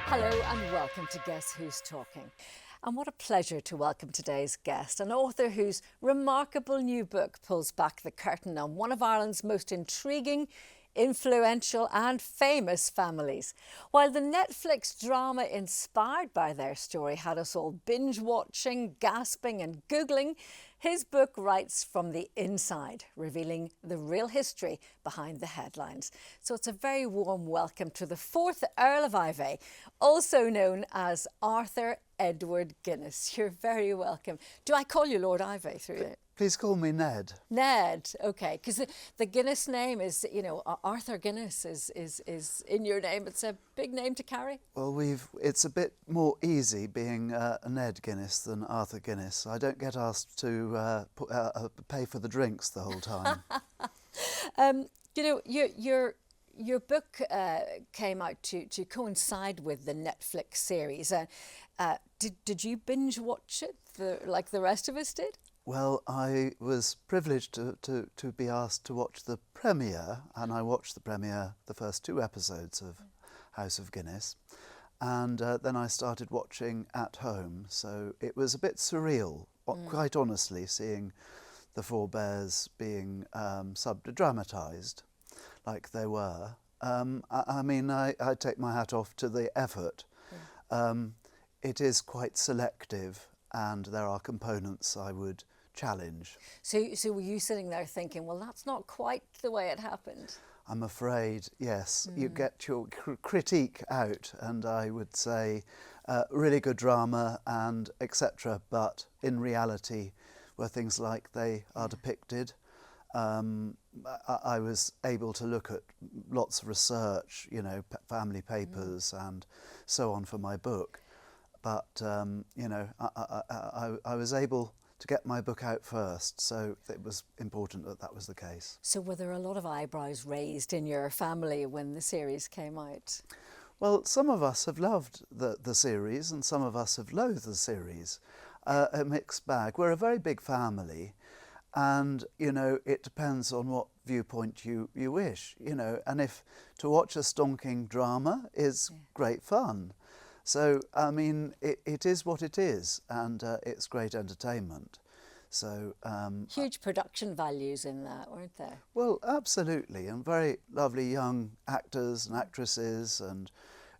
Hello and welcome to Guess Who's Talking. And what a pleasure to welcome today's guest, an author whose remarkable new book pulls back the curtain on one of Ireland's most intriguing, influential and famous families. While the Netflix drama inspired by their story had us all binge-watching, gasping and Googling, his book writes from the inside, revealing the real history behind the headlines. So it's a very warm welcome to the 4th Earl of Iveagh, also known as Arthur Edward Guinness. You're very welcome. Do I call you Lord Iveagh through it? Please call me Ned. Ned, okay, because the Guinness name is, you know, Arthur Guinness is in your name. It's a big name to carry. Well, it's a bit more easy being Ned Guinness than Arthur Guinness. I don't get asked to pay for the drinks the whole time. You know, your book came out to coincide with the Netflix series. Did you binge watch it like the rest of us did? Well, I was privileged to be asked to watch the premiere, and I watched the premiere, the first 2 episodes of House of Guinness, and then I started watching at home. So it was a bit surreal, quite honestly, seeing the 4 bears being sub-dramatised like they were. I mean, I take my hat off to the effort. It is quite selective, and there are components I would challenge. So were you sitting there thinking, well, that's not quite the way it happened? I'm afraid, yes. You get your critique out, and I would say really good drama and etc. But in reality, were things like they are depicted. I was able to look at lots of research, you know, family papers and so on for my book. But, you know, I was able to get my book out first, so it was important that that was the case. So were there a lot of eyebrows raised in your family when the series came out? Well, some of us have loved the series and some of us have loathed the series. A mixed bag. We're a very big family, and, you know, it depends on what viewpoint you wish, you know, and if to watch a stonking drama is great fun. So, I mean, it is what it is, and it's great entertainment. So huge production values in that, weren't there? Well, absolutely, and very lovely young actors and actresses, and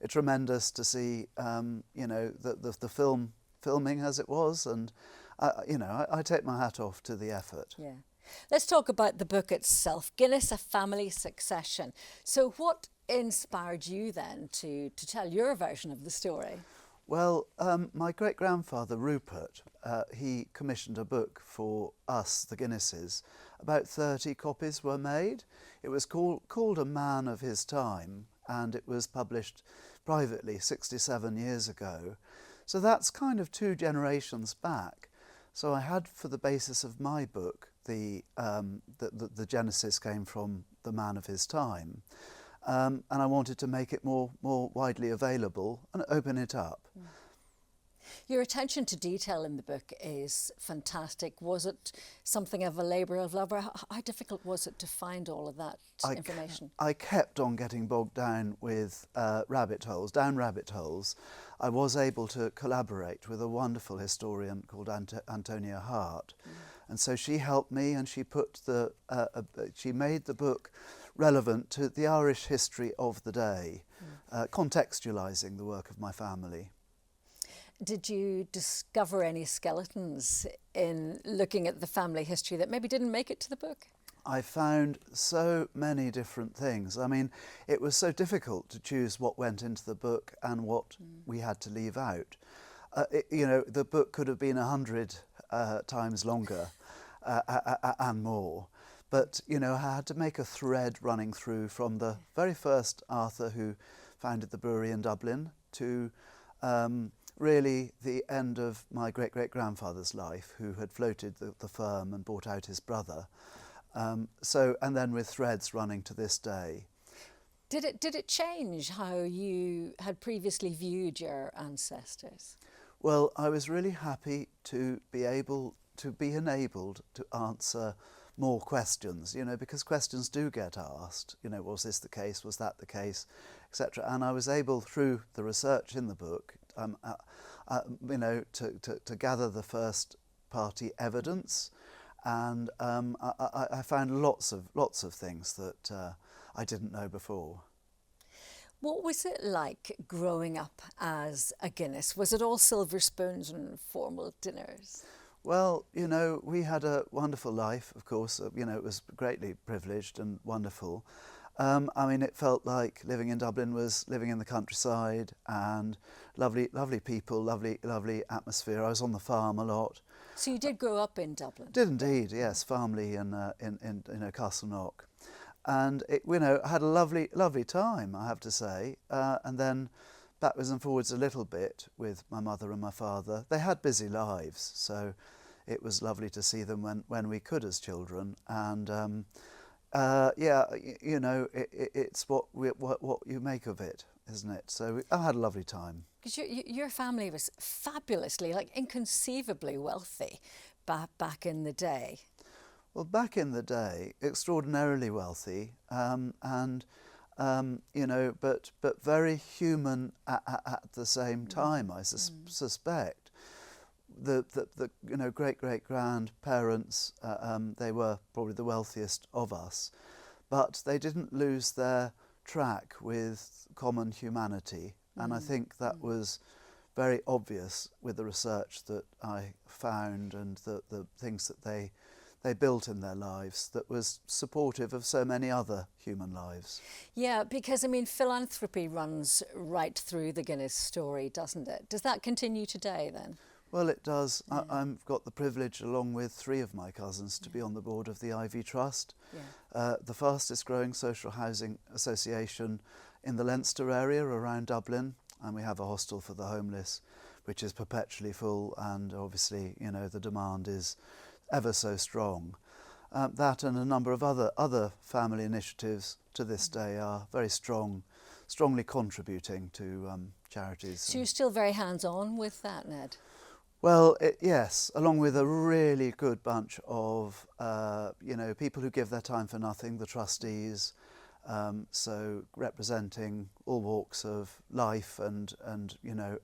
it's tremendous to see, you know, the filming as it was, and you know, I take my hat off to the effort. Yeah. Let's talk about the book itself, Guinness: A Family Succession. So what inspired you then to tell your version of the story? Well, my great-grandfather Rupert, he commissioned a book for us, the Guinnesses. About 30 copies were made. It was called A Man of His Time, and it was published privately 67 years ago. So that's kind of 2 generations back. So I had, for the basis of my book, the genesis came from The Man of His Time. And I wanted to make it more widely available and open it up. Your attention to detail in the book is fantastic. Was it something of a labour of love, or how difficult was it to find all of that information? I kept on getting bogged down with rabbit holes. I was able to collaborate with a wonderful historian called Antonia Hart. And so she helped me, and she put she made the book relevant to the Irish history of the day, contextualising the work of my family. Did you discover any skeletons in looking at the family history that maybe didn't make it to the book? I found so many different things. I mean, it was so difficult to choose what went into the book and what we had to leave out. You know, the book could have been 100 times longer and more. But, you know, I had to make a thread running through from the very first Arthur who founded the brewery in Dublin to really the end of my great-great-grandfather's life, who had floated the firm and bought out his brother. And then with threads running to this day. Did it change how you had previously viewed your ancestors? Well, I was really happy to be enabled to answer more questions, because questions do get asked, was this the case, was that the case, etc. And I was able, through the research in the book, to gather the first party evidence, and I found lots of things that I didn't know before. What was it like growing up as a Guinness? Was it all silver spoons and formal dinners? Well, we had a wonderful life, of course. It was greatly privileged and wonderful. It felt like living in Dublin was living in the countryside, and lovely people, lovely atmosphere. I was on the farm a lot. So you did grow up in Dublin? Did indeed, yes, family in Castleknock. And I had a lovely time, I have to say. And then backwards and forwards a little bit with my mother and my father. They had busy lives, so it was lovely to see them when we could as children. And it's what you make of it, isn't it? So I had a lovely time. Because your family was fabulously, inconceivably wealthy back in the day. Well, back in the day, extraordinarily wealthy, but very human at the same time. I suspect the great grandparents, they were probably the wealthiest of us, but they didn't lose their track with common humanity, and I think that was very obvious with the research that I found and the things that they built in their lives that was supportive of so many other human lives. Yeah, because philanthropy runs right through the Guinness story, doesn't it? Does that continue today then? Well, it does. Yeah. I've got the privilege, along with 3 of my cousins, to be on the board of the Iveagh Trust, the fastest growing social housing association in the Leinster area around Dublin, and we have a hostel for the homeless, which is perpetually full, and obviously, the demand is ever so strong. That and a number of other family initiatives to this day are very strongly contributing to charities. So you're still very hands-on with that, Ned? Well, yes, along with a really good bunch of people who give their time for nothing, the trustees, so representing all walks of life and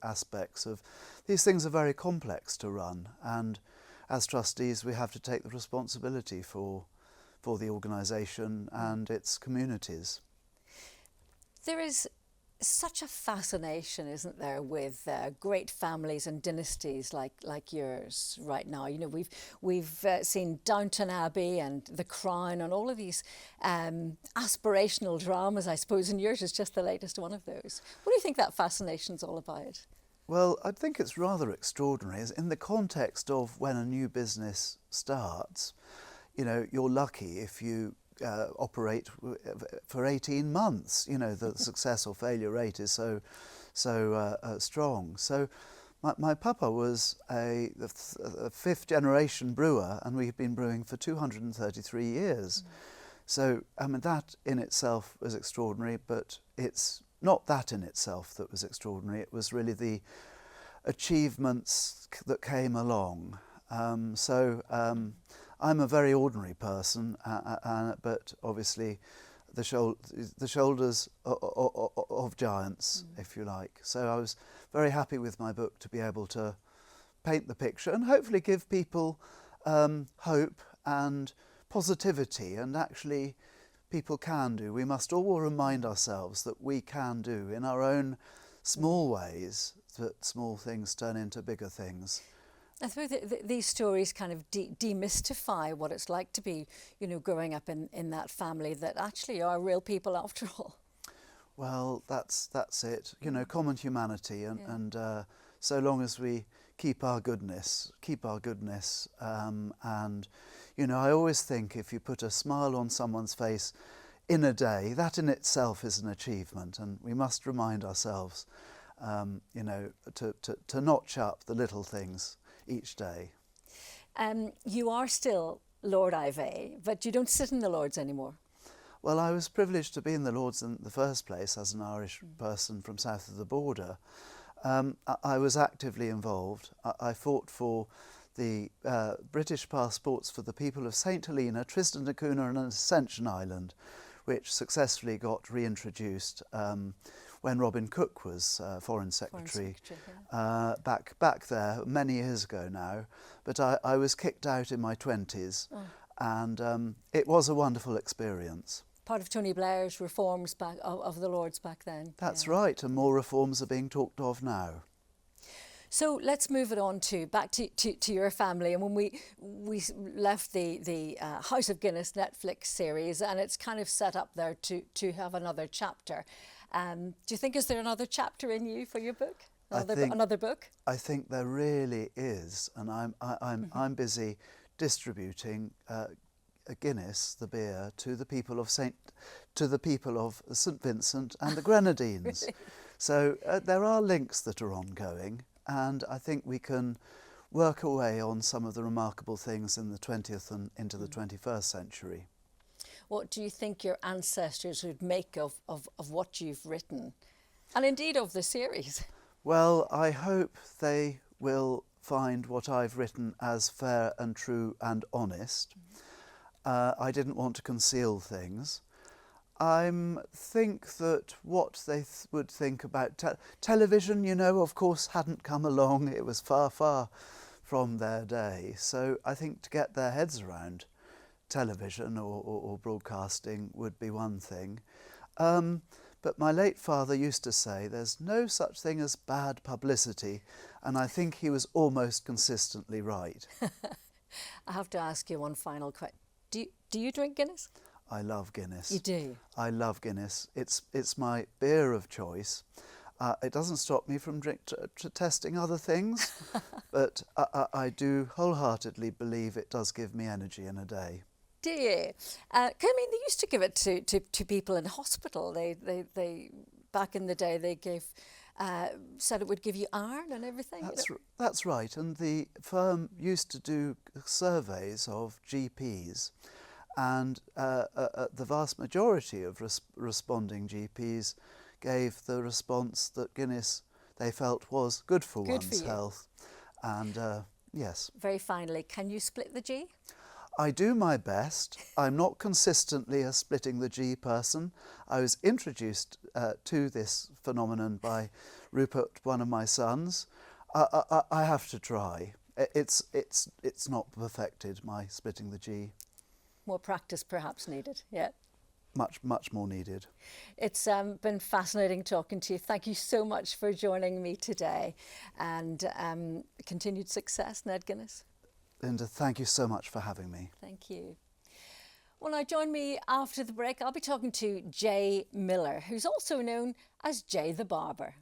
aspects of these things are very complex to run, and as trustees, we have to take the responsibility for the organisation and its communities. There is such a fascination, isn't there, with great families and dynasties like yours right now. We've seen Downton Abbey and The Crown and all of these aspirational dramas, I suppose, and yours is just the latest one of those. What do you think that fascination's all about? Well, I think it's rather extraordinary. In the context of when a new business starts, you're lucky if you operate for 18 months. The success or failure rate is so strong. So my papa was a 5th generation brewer, and we've been brewing for 233 years. So, that in itself was extraordinary, but it's not that in itself that was extraordinary. It was really the achievements that came along. I'm a very ordinary person, but obviously the shoulders of giants, if you like. So I was very happy with my book to be able to paint the picture and hopefully give people hope and positivity, and actually people can do. We must all remind ourselves that we can do in our own small ways, that small things turn into bigger things. I suppose these stories kind of demystify what it's like to be, growing up in that family that actually are real people after all. Well, that's it. Common humanity, and so long as we keep our goodness, and I always think if you put a smile on someone's face in a day, that in itself is an achievement, and we must remind ourselves, to notch up the little things each day. You are still Lord Iveagh, but you don't sit in the Lords anymore. Well, I was privileged to be in the Lords in the first place as an Irish person from south of the border. I was actively involved. I fought for the British passports for the people of St Helena, Tristan da Cunha and Ascension Island, which successfully got reintroduced when Robin Cook was Foreign Secretary, back there many years ago now. But I was kicked out in my 20s, and it was a wonderful experience. Part of Tony Blair's reforms of the Lords back then. That's right, and more reforms are being talked of now. So let's move it on back to your family. And when we left the House of Guinness Netflix series, and it's kind of set up there to have another chapter. Do you think, is there another chapter in you for your book? Another book? I think there really is, and I'm busy distributing Guinness, the beer, to the people of St Vincent and the Grenadines. Really? So there are links that are ongoing, and I think we can work away on some of the remarkable things in the 20th and into the 21st century. What do you think your ancestors would make of what you've written, and indeed of the series? Well, I hope they will find what I've written as fair and true and honest. I didn't want to conceal things. I think that what they would think about television, you know, of course, hadn't come along. It was far, far from their day. So I think to get their heads around television or broadcasting would be one thing. But my late father used to say there's no such thing as bad publicity, and I think he was almost consistently right. I have to ask you one final question. Do you drink Guinness? I love Guinness. You do? I love Guinness. It's my beer of choice. It doesn't stop me from testing other things, but I do wholeheartedly believe it does give me energy in a day. Do you? I mean, they used to give it to people in hospital. They back in the day they gave said it would give you iron and everything. That's right. And the firm used to do surveys of GPs, and the vast majority of responding GPs gave the response that Guinness they felt was good for one's health. And yes. Very finally, can you split the G? I do my best. I'm not consistently a splitting the G person. I was introduced to this phenomenon by Rupert, one of my sons. I have to try. It's not perfected, my splitting the G. More practice perhaps needed, yeah. Much more needed. It's been fascinating talking to you. Thank you so much for joining me today, and continued success, Ned Guinness. Lynda, thank you so much for having me. Thank you. Well, now join me after the break. I'll be talking to Jay Miller, who's also known as Jay the Barber.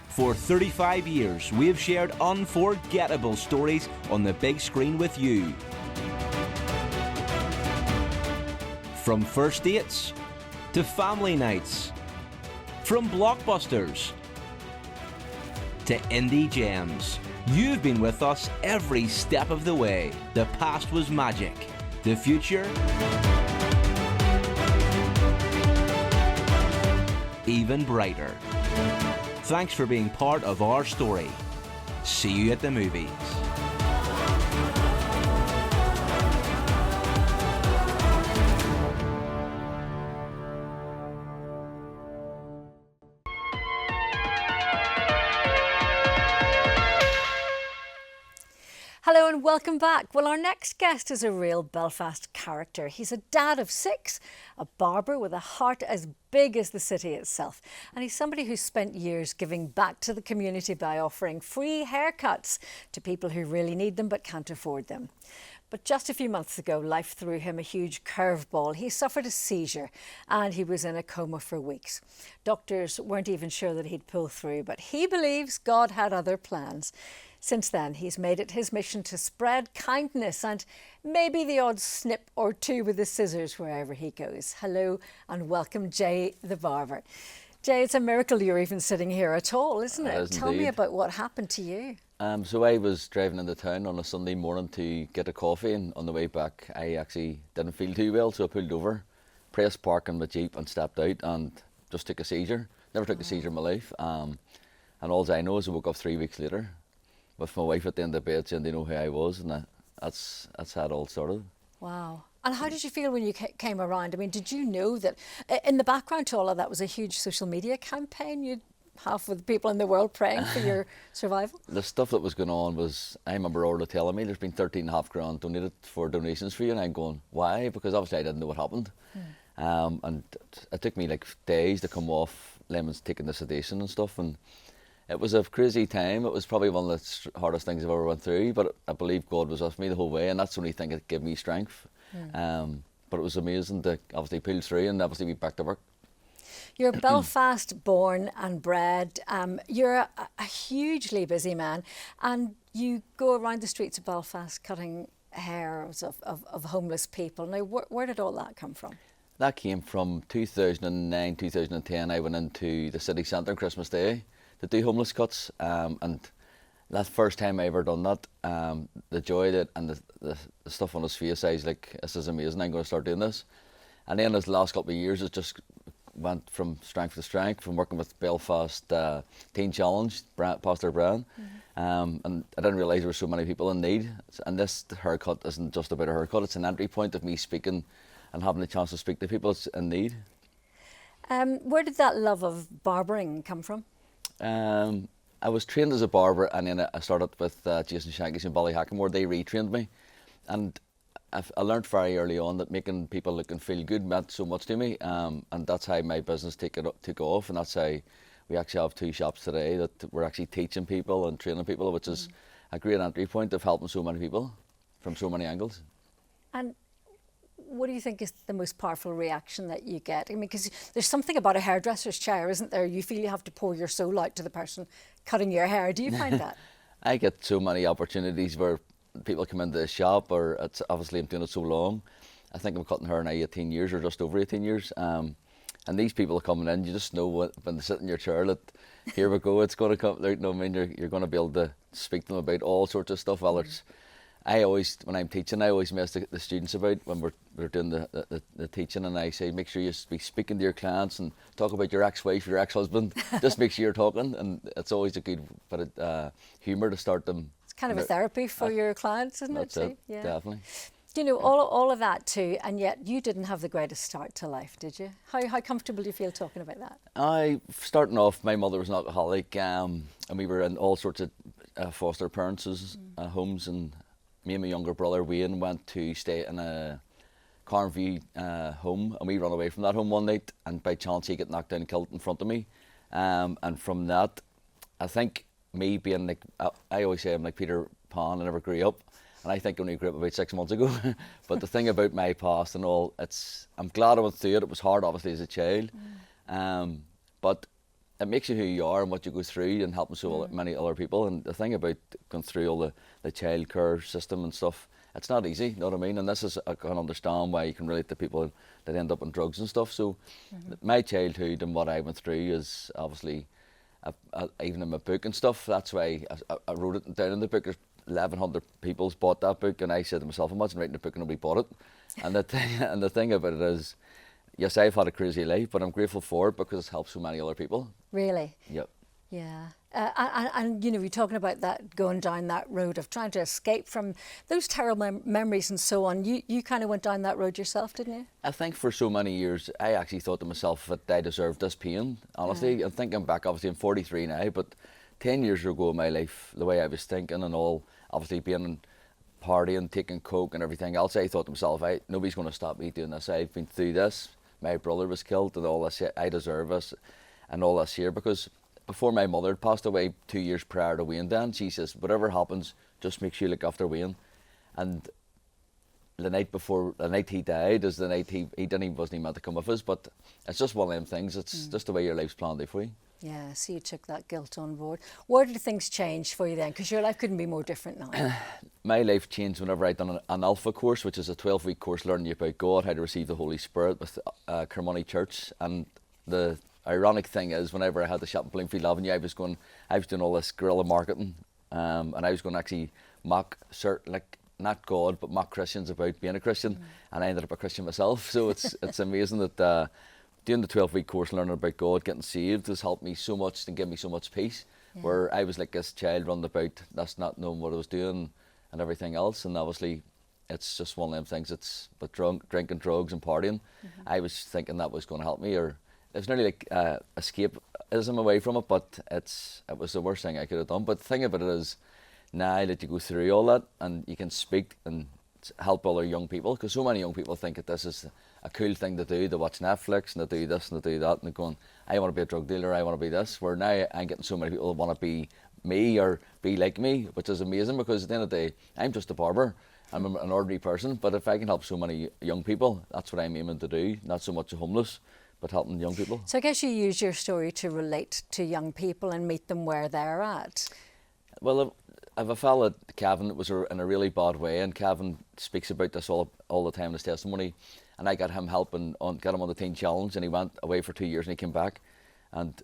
For 35 years, we have shared unforgettable stories on the big screen with you. From first dates to family nights, from blockbusters to indie gems, you've been with us every step of the way. The past was magic. The future, even brighter. Thanks for being part of our story. See you at the movies. Hello and welcome back. Well, our next guest is a real Belfast character. He's a dad of 6, a barber with a heart as big as the city itself. And he's somebody who's spent years giving back to the community by offering free haircuts to people who really need them but can't afford them. But just a few months ago, life threw him a huge curveball. He suffered a seizure and he was in a coma for weeks. Doctors weren't even sure that he'd pull through, but he believes God had other plans. Since then, he's made it his mission to spread kindness and maybe the odd snip or two with the scissors wherever he goes. Hello and welcome, Jay the Barber. Jay, it's a miracle you're even sitting here at all, isn't it? Tell me about what happened to you. So I was driving into town on a Sunday morning to get a coffee, and on the way back I actually didn't feel too well, so I pulled over, pressed park in my Jeep and stepped out and just took a seizure. Never took a seizure in my life. And all I know is I woke up 3 weeks later with my wife at the end of the bed saying they know who I was, and that's how it all started. Wow. And how did you feel when you came around? I mean, did you know that in the background to all of that was a huge social media campaign you'd half of the people in the world praying for your survival? The stuff that was going on was, I remember Orla telling me there's been 13.5 grand donated for donations for you, and I'm going, why? Because obviously I didn't know what happened. And it took me like days to come off lemons, taking the sedation and stuff, and it was a crazy time. It was probably one of the hardest things I've ever went through, but I believe God was with me the whole way, and that's the only thing that gave me strength. But it was amazing to obviously pull through and obviously be back to work. You're Belfast born and bred. You're a hugely busy man, and you go around the streets of Belfast cutting hairs of homeless people. Now, where did all that come from? That came from 2009, 2010. I went into the city centre on Christmas Day to do homeless cuts, and that first time I ever done that, the joy that and the stuff on his face, I was like, this is amazing, I'm going to start doing this. And then the last couple of years, it just went from strength to strength, from working with Belfast Teen Challenge, Pastor Brian, and I didn't realise there were so many people in need. And this haircut isn't just about a haircut, it's an entry point of me speaking and having the chance to speak to people in need. Where did that love of barbering come from? I was trained as a barber, and then I started with Jason Shankies in Ballyhackamore. They retrained me, and I learned very early on that making people look and feel good meant so much to me, and that's how my business took off, and that's how we actually have 2 shops today that we're actually teaching people and training people, which is a great entry point of helping so many people from so many angles. And what do you think is the most powerful reaction that you get? I mean, because there's something about a hairdresser's chair, isn't there? You feel you have to pour your soul out to the person cutting your hair. Do you find that? I get so many opportunities where people come into the shop, or it's obviously I'm doing it so long. I think I'm cutting hair now 18 years or just over 18 years. And these people are coming in, you just know when they sit in your chair that here we go, it's going to come out. No, I mean, you're going to be able to speak to them about all sorts of stuff. Whether it's, I always, when I'm teaching, I always mess the students about when we're doing the teaching, and I say, make sure you be speaking to your clients and talk about your ex-wife, your ex-husband. Just make sure you're talking, and it's always a good bit of humour to start them. It's kind of a therapy for your clients, isn't it? That's it, yeah. Definitely. You know, all of that too, and yet you didn't have the greatest start to life, did you? How comfortable do you feel talking about that? Starting off, my mother was an alcoholic, and we were in all sorts of foster parents' homes, and me and my younger brother Wayne went to stay in a Carnview home, and we ran away from that home one night, and by chance he got knocked down and killed in front of me. And from that, I think me being like, I always say I'm like Peter Pan, I never grew up, and I think I only grew up about 6 months ago. But the thing about my past and all, I'm glad I went through it. It was hard obviously as a child, but it makes you who you are and what you go through, and helping so many other people. And the thing about going through all the child care system and stuff, it's not easy, you know what I mean? And this is, I can understand why you can relate to people that end up on drugs and stuff. So my childhood and what I went through is obviously, even in my book and stuff, that's why I wrote it down in the book. There's 1,100 people's bought that book, and I said to myself, imagine writing a book and nobody bought it. And the thing about it is, yes, I've had a crazy life, but I'm grateful for it because it's helped so many other people. Really? Yep. Yeah. And you know, you're talking about that, going down that road of trying to escape from those terrible memories and so on. You kind of went down that road yourself, didn't you? I think for so many years, I actually thought to myself that I deserved this pain, honestly. I'm thinking back, obviously I'm 43 now, but 10 years ago in my life, the way I was thinking and all, obviously being partying, taking coke and everything else, I thought to myself, nobody's going to stop me doing this. I've been through this. My brother was killed and all this, I deserve this and all this here, because before my mother had passed away 2 years prior to Wayne then, she says, whatever happens, just make sure you look after Wayne. And the night he died is the night he wasn't meant to come with us, but it's just one of them things. It's just the way your life's planned out for you. Yeah, so you took that guilt on board. Where did things change for you then? Because your life couldn't be more different now. My life changed whenever I'd done an Alpha course, which is a 12-week course learning about God, how to receive the Holy Spirit with Kermoney Church. And the ironic thing is, whenever I had the shop in Bloomfield Avenue, I was doing all this guerrilla marketing and I was going to actually mock not God, but mock Christians about being a Christian, and I ended up a Christian myself. So it's amazing that doing the 12-week course, learning about God, getting saved, has helped me so much and given me so much peace. Yeah. Where I was like this child running about, that's not knowing what I was doing and everything else, and obviously it's just one of them things. It's but drinking, drugs and partying. I was thinking that was going to help me, or it was nearly like escapism away from it, but it was the worst thing I could have done. But the thing about it is, now that you go through all that and you can speak and help other young people, because so many young people think that this is a cool thing to do, to watch Netflix and to do this and to do that, and they're going, I want to be a drug dealer, I want to be this, where now I'm getting so many people that want to be me or be like me, which is amazing, because at the end of the day, I'm just a barber, I'm an ordinary person, but if I can help so many young people, that's what I'm aiming to do, not so much the homeless, but helping young people. So I guess you use your story to relate to young people and meet them where they're at. Well, I have a fella, Kevin, that was in a really bad way, and Kevin speaks about this all the time in his testimony, and I got him helping got him on the Teen Challenge, and he went away for 2 years and he came back, and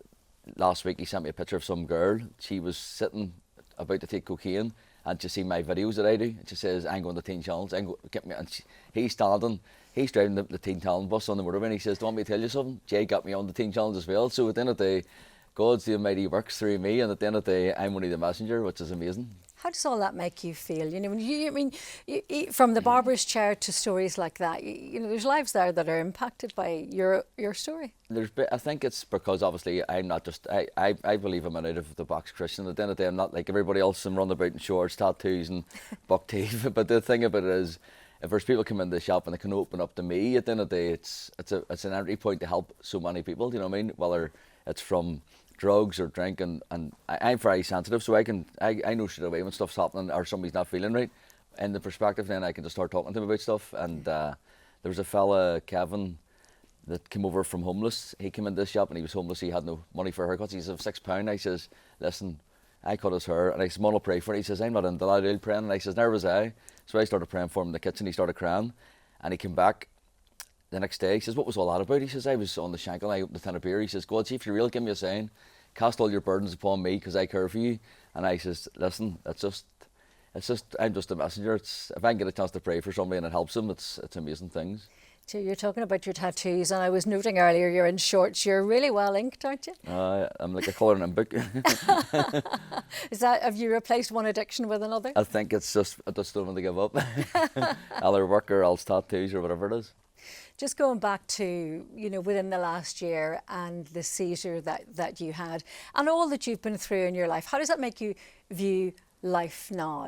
last week he sent me a picture of some girl. She was sitting about to take cocaine, and she see my videos that I do, and she says, I'm going to the Teen Challenge, get me, and he's driving the Teen Challenge bus on the motorway, and he says, do you want me to tell you something? Jay got me on the Teen Challenge as well. So at the end of the day, God's the mighty works through me, and at the end of the day, I'm only the messenger, which is amazing. How does all that make you feel? You know, when from the barber's chair to stories like that, there's lives there that are impacted by your story. I think it's because obviously I'm not just, I believe I'm an out of the box Christian. At the end of the day, I'm not like everybody else and run about in shorts, tattoos and buck teeth. But the thing about it is, if there's people come into the shop and they can open up to me, at the end of the day, it's an entry point to help so many people. You know what I mean? Whether it's from drugs or drinking, and I'm very sensitive, so I know straight away when stuff's happening or somebody's not feeling right. In the perspective, then I can just start talking to them about stuff. And there was a fella, Kevin, that came over from homeless. He came into the shop and he was homeless. He had no money for haircuts. He said, £6. I says, listen, I cut his hair, and I said, Mum, I'll pray for it. He says, I'm not into that, I'll pray. And I says, never was I. So I started praying for him in the kitchen. He started crying, and he came back the next day. He says, what was all that about? He says, I was on the shank and I opened a tin of beer. He says, God, see if you're real, give me a sign. Cast all your burdens upon me, because I care for you. And I says, listen, it's just I'm just a messenger. If I can get a chance to pray for somebody and it helps them, it's amazing things. So you're talking about your tattoos, and I was noting earlier you're in shorts. You're really well inked, aren't you? I'm like a colouring in book. Have you replaced one addiction with another? I think I just don't want to give up. Either work or else tattoos or whatever it is. Just going back to, within the last year and the seizure that you had and all that you've been through in your life, how does that make you view life now?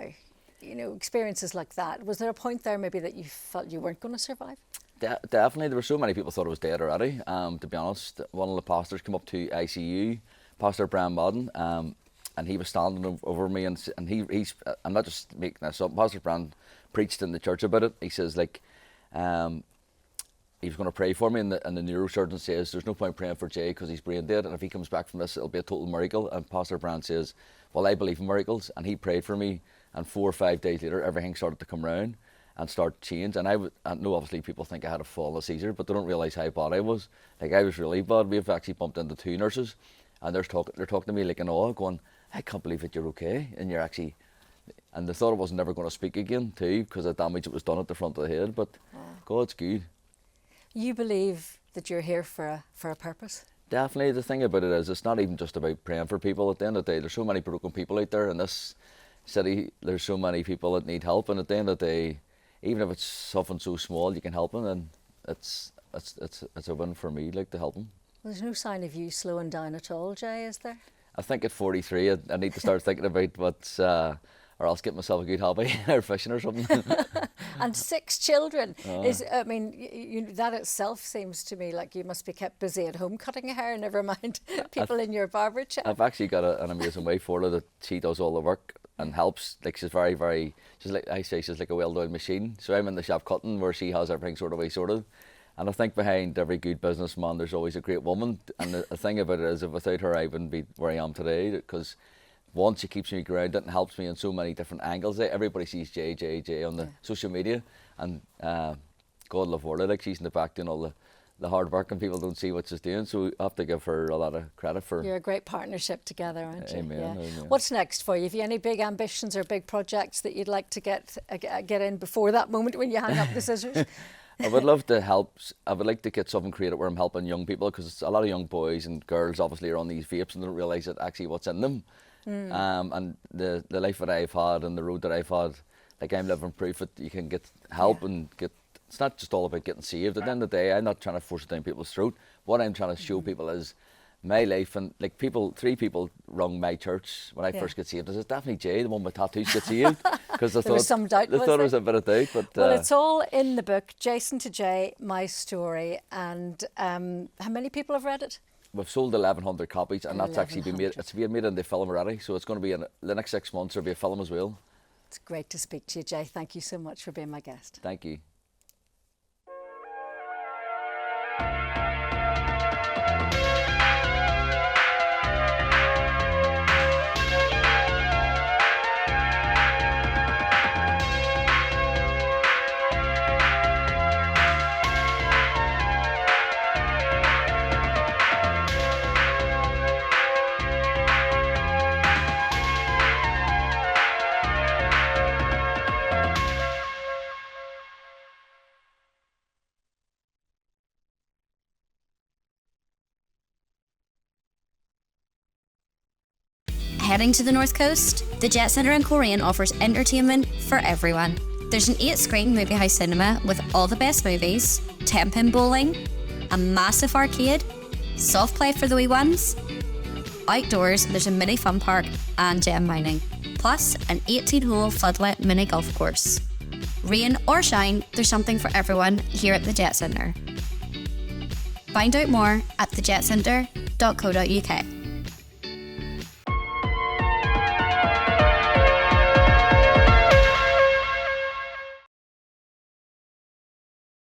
Experiences like that. Was there a point there maybe that you felt you weren't going to survive? Definitely. There were so many people thought I was dead already. To be honest, one of the pastors came up to ICU, Pastor Brian Madden, and he was standing over me, and he's I'm not just making this up. Pastor Brian preached in the church about it. He says, like, he was going to pray for me, and the neurosurgeon says there's no point praying for Jay because he's brain dead, and if he comes back from this, it'll be a total miracle. And Pastor Brian says, well, I believe in miracles, and he prayed for me, and 4 or 5 days later, everything started to come round and start to change. And I know obviously people think I had a fall, a seizure, but they don't realise how bad I was. Like, I was really bad. We've actually bumped into 2 nurses, and they're talking to me like in awe, going, I can't believe that you're okay, and you're actually... And they thought I was never going to speak again too, because of the damage that was done at the front of the head, but God's good. You believe that you're here for a purpose? Definitely. The thing about it is, it's not even just about praying for people. At the end of the day, there's so many broken people out there in this city. There's so many people that need help, and at the end of the day, even if it's something so small, you can help them, and it's a win for me, like, to help them. Well, there's no sign of you slowing down at all, Jay, is there? I think at 43, I need to start thinking about what's... or else get myself a good hobby, or fishing or something. And 6 children that itself seems to me like you must be kept busy at home cutting hair, never mind people in your barber chair. I've actually got an amazing wife for her that she does all the work and helps. Like, she's very, very, she's like a well-oiled machine. So I'm in the shop cutting where she has everything sort of way sorted. And I think behind every good businessman, there's always a great woman. And the thing about it is, that without her, I wouldn't be where I am today, because once she keeps me grounded and helps me in so many different angles. Everybody sees Jay on the social media, and God love her. Like, she's in the back doing all the hard work and people don't see what she's doing. So I have to give her a lot of credit for. You're a great partnership together, aren't you? Amen, amen. What's next for you? Have you any big ambitions or big projects that you'd like to get in before that moment when you hang up the scissors? I would love to help. I would like to get something creative where I'm helping young people, because a lot of young boys and girls obviously are on these vapes and don't realise that actually what's in them. And the life that I've had and the road that I've had, like, I'm living proof that you can get help and get. It's not just all about getting saved. At the end of the day, I'm not trying to force it down people's throat. What I'm trying to show people is my life. And like, 3 people rung my church when I first got saved. I said, definitely Jay, the one with tattoos, get saved. Because I There was some doubt, they thought there was a bit of doubt. But well, it's all in the book, Jason to Jay, My Story. And how many people have read it? We've sold 1,100 copies, and that's actually been made. 1,100. It's being made into film already, so it's going to be in the next 6 months. There'll be a film as well. It's great to speak to you, Jay. Thank you so much for being my guest. Thank you. Heading to the North Coast, the Jet Centre in Coleraine offers entertainment for everyone. There's an 8-screen movie house cinema with all the best movies, 10-pin bowling, a massive arcade, soft play for the wee ones. Outdoors, there's a mini fun park and gem mining, plus an 18-hole floodlit mini golf course. Rain or shine, there's something for everyone here at the Jet Centre. Find out more at thejetcentre.co.uk.